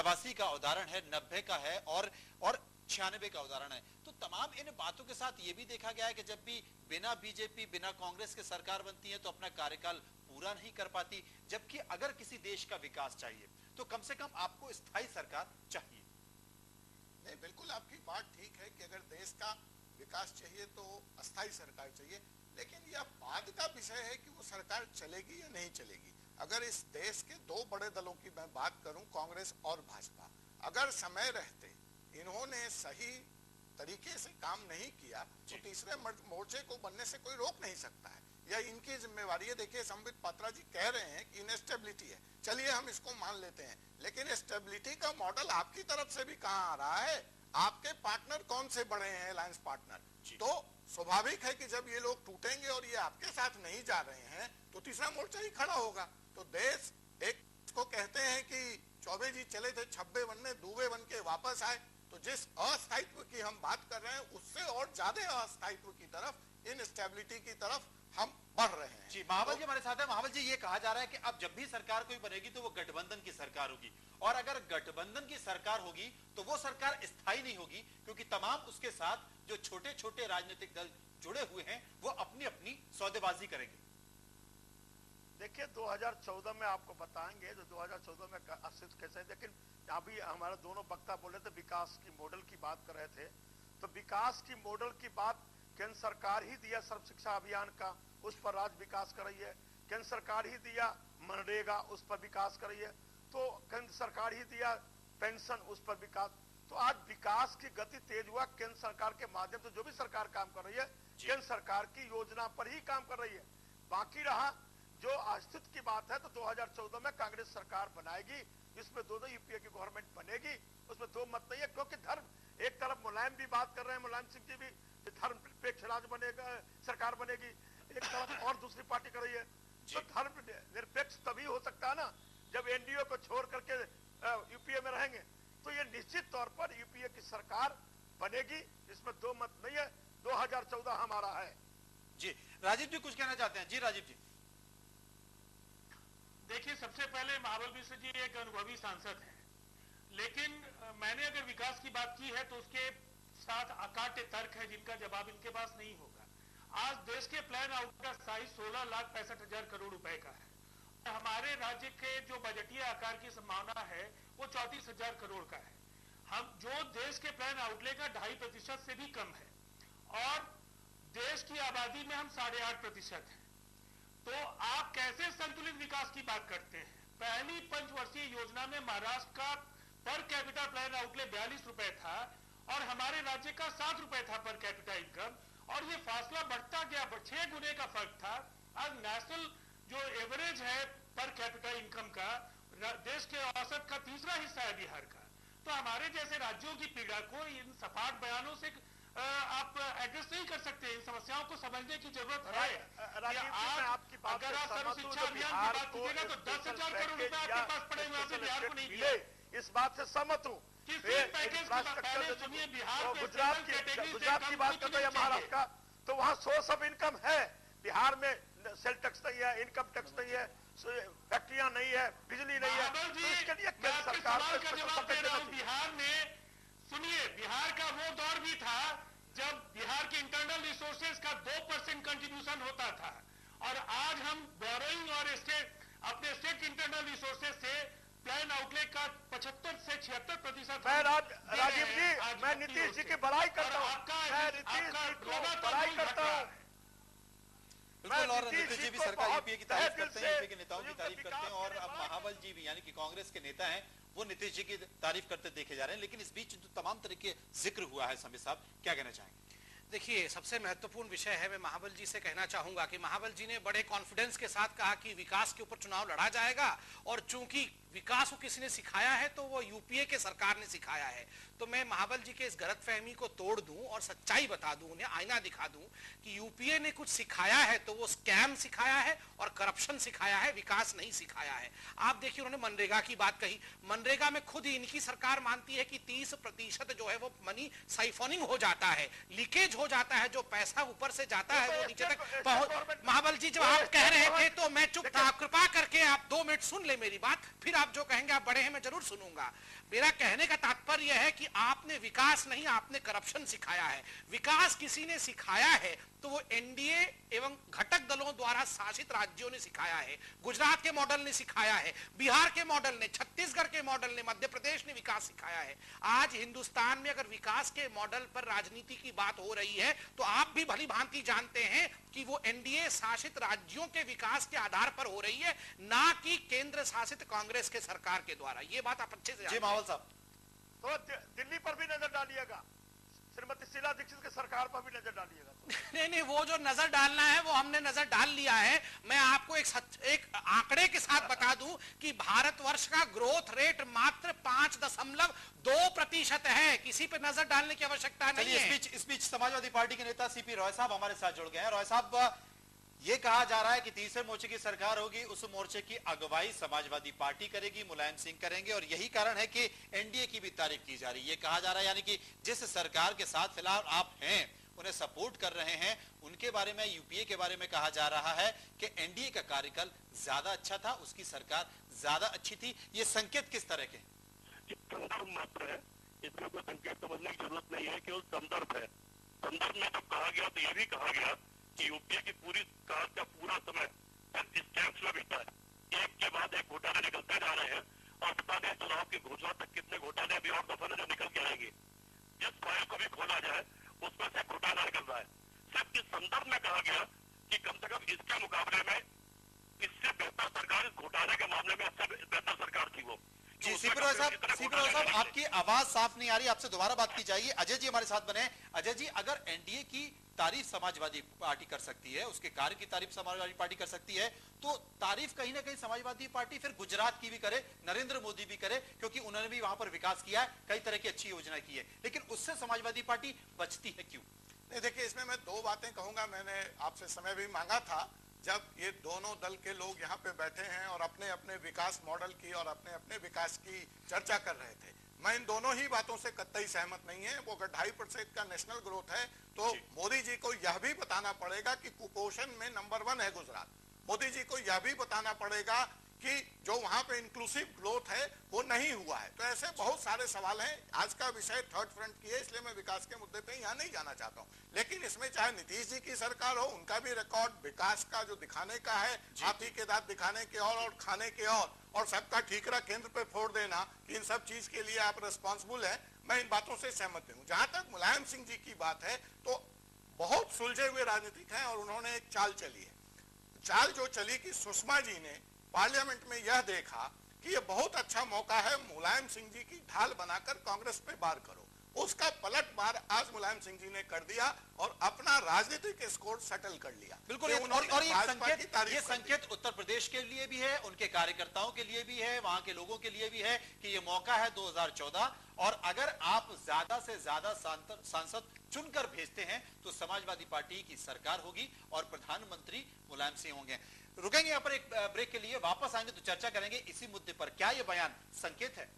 89 का उदाहरण है, 90 का है और 96 का उदाहरण है। तो तमाम इन बातों के साथ ये भी देखा गया है कि जब भी बिना बीजेपी, बिना कांग्रेस के सरकार बनती है तो अपना कार्यकाल पूरा नहीं कर पाती, जबकि अगर किसी देश का विकास चाहिए तो कम से कम आपको स्थायी सरकार चाहिए। नहीं, बिल्कुल आपकी बात ठीक है कि अगर देश का विकास चाहिए तो अस्थायी सरकार चाहिए, लेकिन यह बाद का विषय है कि वो सरकार चलेगी या नहीं चलेगी। अगर इस देश के दो बड़े दलों की मैं बात करूं, कांग्रेस और भाजपा, अगर समय रहते इन्होंने सही तरीके से काम नहीं किया तो तीसरे मोर्चे को बनने से कोई रोक नहीं सकता है। यह इनकी जिम्मेवारी है। देखिए, संबित पात्रा जी कह रहे हैं कि इनस्टेबिलिटी है, चलिए हम इसको मान लेते हैं, लेकिन स्टेबिलिटी का मॉडल आपकी तरफ से भी कहां आ रहा है? आपके पार्टनर कौन से बड़े हैं अलायंस पार्टनर? तो स्वाभाविक है कि जब ये लोग टूटेंगे और ये आपके साथ नहीं जा रहे हैं तो तीसरा मोर्चा ही खड़ा होगा। तो देश एक को कहते हैं कि चौबे जी चले थे छब्बे बनने, दूबे बन के वापस आए। तो जिस अस्थायित्व की हम बात कर रहे हैं उससे और ज्यादा अस्थायित्व की तरफ, इनस्टेबिलिटी की तरफ हम बढ़ रहे हैं। जी, महाबल जी हमारे साथ है। महाबल जी, ये कहा जा रहा है कि अब जब भी सरकार कोई बनेगी तो वो गठबंधन की सरकार होगी, और अगर गठबंधन की सरकार होगी तो वो सरकार स्थायी नहीं होगी, क्योंकि तमाम उसके साथ जो छोटे छोटे राजनीतिक दल जुड़े हुए हैं वो अपनी अपनी सौदेबाजी करेंगे। देखिए, 2014 में आपको बताएंगे जो 2014 में अस्तित्व कैसे, लेकिन अभी हमारे दोनों वक्ता बोले थे विकास की मॉडल की बात कर रहे थे, तो विकास की मॉडल की बात केंद्र सरकार ही दिया सर्व शिक्षा अभियान का, उस पर राज्य विकास कर रही है। केंद्र सरकार ही दिया मनरेगा, उस पर विकास कर रही है। तो केंद्र सरकार ही दिया पेंशन, उस पर विकास। तो आज विकास की गति तेज हुआ केंद्र सरकार के माध्यम से। जो भी सरकार काम कर रही है केंद्र सरकार की योजना पर ही काम कर रही है। बाकी रहा जो अस्तित्व की बात है, तो 2014 में कांग्रेस सरकार बनाएगी, इसमें दोनों यूपीए की गवर्नमेंट बनेगी, उसमें दो मत नहीं है। क्योंकि धर्म, एक तरफ मुलायम भी बात कर रहे हैं, मुलायम सिंह जी भी, धर्म निरपेक्ष राज्य बनेगा, सरकार बनेगी, एक तरफ और दूसरी पार्टी कर रही है। तो धर्म निरपेक्ष तभी हो सकता है ना जब एनडीए को छोड़ करके यूपीए में रहेंगे। तो ये निश्चित तौर पर यूपीए की सरकार बनेगी, इसमें दो मत नहीं है। 2014 हमारा है। जी, राजीव जी कुछ कहना चाहते हैं? जी राजीव जी। देखिए, सबसे पहले महाबल मिश्र जी एक अनुभवी सांसद हैं, लेकिन मैंने अगर विकास की बात की है तो उसके साथ अकाट्य तर्क है जिनका जवाब इनके पास नहीं होगा। आज देश के प्लान आउट का साइज 16,65,000 करोड़ रुपए का है। हमारे राज्य के जो बजटीय आकार की संभावना है वो 34,000 करोड़ का है। हम जो देश के प्लान आउटले का 2.5% से भी कम है, और देश की आबादी में हम 8.5% है। तो आप कैसे संतुलित विकास की बात करते हैं? पहली पंचवर्षीय योजना में महाराष्ट्र का पर कैपिटा प्लान आउटले 42 रुपए था और हमारे राज्य का 7 रुपए था पर कैपिटा इनकम, और ये फासला बढ़ता गया, 6 गुने का फर्क था। आज नेशनल जो एवरेज है पर कैपिटा इनकम का देश के औसत का तीसरा हिस्सा है बिहार का। तो हमारे जैसे राज्यों की पीड़ा को इन सपाट बयानों से आप एड्रेस नहीं कर सकते। इन समस्याओं को समझने की जरूरत है। अगर आप सर्व शिक्षा अभियान की बात कीजिएगा तो 10,000 करोड़ रुपए आपके पास पड़े हुए हैं, बिहार को नहीं दिए। इस बात से सहमत हूँ। गुजरात की बात करते हैं, महाराष्ट्र का, तो वहाँ सोर्स ऑफ इनकम है। बिहार में सेल टैक्स नहीं है, इनकम टैक्स नहीं है, फैक्ट्रियां नहीं है, बिजली नहीं है। तो इसके लिए केंद्र सरकार का जवाब दे रहा हूं। बिहार में सुनिए, बिहार का वो दौर भी था जब बिहार के इंटरनल रिसोर्सेज का 2% कंट्रीब्यूशन होता था, और आज हम बोरोइंग और अपने स्टेट इंटरनल रिसोर्सेज से प्लान आउटले का 75 से 76%। मैं राजीव जी, मैं नीतीश जी की बड़ाई करता हूँ, मैं नीतीश जी को बड़ाई करता हूँ। बिल्कुल, और नीतीश जी भी सरकार यूपीए की तारीफ करते हैं, यूपीए के नेताओं की तारीफ करते हैं, और अब महाबल जी भी यानी कि कांग्रेस के नेता हैं वो नीतीश जी की तारीफ करते देखे जा रहे हैं। लेकिन इस बीच जो तमाम तरह के जिक्र हुआ है, संबित साहब क्या कहना चाहेंगे? देखिए, सबसे महत्वपूर्ण विषय है, मैं महाबल जी से कहना चाहूंगा कि महाबल जी ने बड़े कॉन्फिडेंस के साथ कहा कि विकास के ऊपर चुनाव लड़ा जाएगा, और चूंकि विकास को किसी ने सिखाया है तो वो यूपीए के सरकार ने सिखाया है। तो मैं महाबल जी के इस गलतफहमी को तोड़ दूं और सच्चाई बता दूं, उन्हें आईना दिखा दूं कि यूपीए ने कुछ सिखाया है तो वो स्कैम सिखाया है और करप्शन सिखाया है, विकास नहीं सिखाया है। आप देखिए, उन्होंने मनरेगा की बात कही। मनरेगा में खुद ही इनकी सरकार मानती है कि 30% जो है वो मनी साइफोनिंग हो जाता है, लीकेज हो जाता है, जो पैसा ऊपर से जाता है वो नीचे तक पहुंच। महाबल जी जब आप कह रहे थे तो मैं चुप था, कृपा करके आप 2 मिनट सुन ले मेरी बात, फिर आप जो कहेंगे, आप बड़े हैं, मैं जरूर सुनूंगा। मेरा कहने का तात्पर्य है कि आपने विकास नहीं, आपने करप्शन सिखाया है। विकास किसी ने सिखाया है तो वो एनडीए एवं घटक दलों द्वारा शासित राज्यों ने सिखाया है। गुजरात के मॉडल ने सिखाया है, बिहार के मॉडल ने, छत्तीसगढ़ के मॉडल ने, मध्य प्रदेश ने विकास सिखाया है। आज हिंदुस्तान में अगर विकास के मॉडल पर राजनीति की बात हो रही है तो आप भी भली भांति जानते हैं कि वो एनडीए शासित राज्यों के विकास के आधार पर हो रही है, ना कि केंद्र शासित कांग्रेस के सरकार के द्वारा। ये बात आप अच्छे से जानते हैं। मावल साहब, तो दिल्ली पर भी नजर डालिएगा, श्रीमती शीला दीक्षित की सरकार पर भी नजर डालिएगा। नहीं, वो जो नजर डालना है वो हमने नजर डाल लिया है। मैं आपको एक आंकड़े के साथ बता दूं कि भारतवर्ष का ग्रोथ रेट मात्र 5.2% है। किसी पे नजर डालने की आवश्यकता नहीं है। इस बीच समाजवादी पार्टी के नेता सीपी रॉय साहब हमारे साथ जुड़ गए हैं। रॉय साहब, ये कहा जा रहा है कि तीसरे मोर्चे की सरकार होगी, उस मोर्चे की अगुवाई समाजवादी पार्टी करेगी, मुलायम सिंह करेंगे, और यही कारण है कि एनडीए की भी तारीफ की जा रही है। ये कहा जा रहा है यानी कि जिस सरकार के साथ फिलहाल आप हैं, उन्हें सपोर्ट कर रहे हैं, उनके बारे में, यूपीए के बारे में कहा जा रहा है कि एनडीए का कार्यकाल ज्यादा अच्छा था, उसकी सरकार ज्यादा अच्छी थी। ये संकेत किस तरह के? संदर्भ मात्र है, इसमें कोई संकेत समझने की जरूरत नहीं है कि वो संदर्भ है। संदर्भ में जब कहा गया तो ये भी कहा गया कि यूपीए की पूरी काल का पूरा समय स्कैम्स में बीता है। एक के बाद एक घोटाले निकलते जा रहे हैं और पता नहीं चुनाव की घोषणा तक कितने घोटाले अभी और दफा जो निकल के आएंगे। जिस फाइल को भी खोला जाए उसमें से घोटाला निकल रहा है। सिर्फ इस संदर्भ में कहा गया कि कम से कम इसके मुकाबले में इससे बेहतर सरकार, इस घोटाले के मामले में इससे बेहतर सरकार थी वो। जी सीपी रॉय साहब, आपकी आवाज साफ नहीं आ रही, आपसे दोबारा बात की जाइए। अजय जी हमारे साथ बने। अजय जी, अगर एनडीए की तारीफ समाजवादी पार्टी कर सकती है, उसके कार्य की तारीफ समाजवादी पार्टी कर सकती है, तो तारीफ कहीं ना कहीं समाजवादी पार्टी फिर गुजरात की भी करे, नरेंद्र मोदी भी करे, क्योंकि उन्होंने भी वहां पर विकास किया है, कई तरह की अच्छी योजना की है, लेकिन उससे समाजवादी पार्टी बचती है क्यों? नहीं, देखिए, इसमें मैं दो बातें कहूंगा। मैंने आपसे समय भी मांगा था जब ये दोनों दल के लोग यहाँ पे बैठे हैं और अपने अपने विकास मॉडल की और अपने अपने विकास की चर्चा कर रहे थे। मैं इन दोनों ही बातों से कतई सहमत नहीं है। वो अगर 2.5% का नेशनल ग्रोथ है तो मोदी जी को यह भी बताना पड़ेगा कि कुपोषण में नंबर 1 है गुजरात। मोदी जी को यह भी बताना पड़ेगा कि जो वहां पे इंक्लूसिव ग्रोथ है वो नहीं हुआ है। तो ऐसे बहुत सारे सवाल हैं। आज का विषय थर्ड फ्रंट की है, इसलिए मैं विकास के मुद्दे पे यहाँ नहीं जाना चाहता हूँ। लेकिन इसमें चाहे नीतीश जी की सरकार हो, उनका भी रिकॉर्ड विकास का जो दिखाने का है, हाथी के दांत दिखाने के और खाने के और सबका ठीकरा केंद्र पे फोड़ देना कि इन सब चीज के लिए आप रिस्पॉन्सिबल है, मैं इन बातों से सहमत हूँ। जहां तक मुलायम सिंह जी की बात है तो बहुत सुलझे हुए राजनीतिक हैं और उन्होंने एक चाल चली है। चाल जो चली कि सुषमा जी ने पार्लियामेंट में यह देखा कि यह बहुत अच्छा मौका है मुलायम सिंह जी की ढाल बनाकर कांग्रेस पे वार करो। उसका पलटवार आज मुलायम सिंह जी ने कर दिया और अपना राजनीतिक स्कोर सेटल कर लिया। बिल्कुल, और ये संकेत उत्तर प्रदेश के लिए भी है, उनके कार्यकर्ताओं के लिए भी है, वहां के लोगों के लिए भी है कि ये मौका है 2014, और अगर आप ज्यादा से ज्यादा सांसद चुनकर भेजते हैं तो समाजवादी पार्टी की सरकार होगी और प्रधानमंत्री मुलायम सिंह होंगे। रुकेंगे यहाँ पर एक ब्रेक के लिए, वापस आएंगे तो चर्चा करेंगे इसी मुद्दे पर। क्या ये बयान संकेत है?